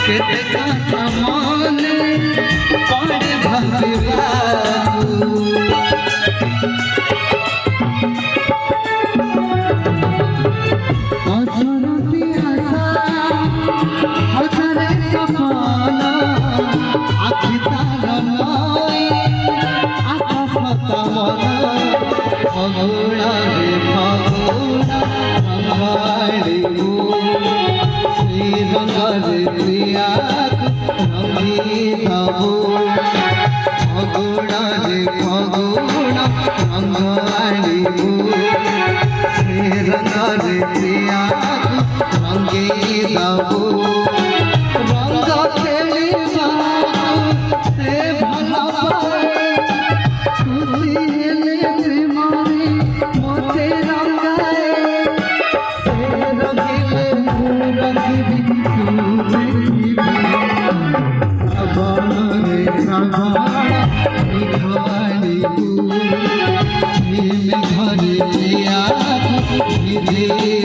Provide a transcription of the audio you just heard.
केते काथा मने पड़े भागबाबू असरती आशा हजारे सपना आखि तारा नई आकाश तमना फगुणा रे फगुणा रंगाड़ी श्री रंगरे प्रिया रंगी दबो फगुणा रे फगुणा रंगाड़ी श्री रंगरे प्रिया रंगी दबो रंग खेली से भला पाए खुशी हेले प्रेमारे मोते रंगाए से रंगिले रंगी अबने प्रभात निखानी में घरे प्रिया धीरे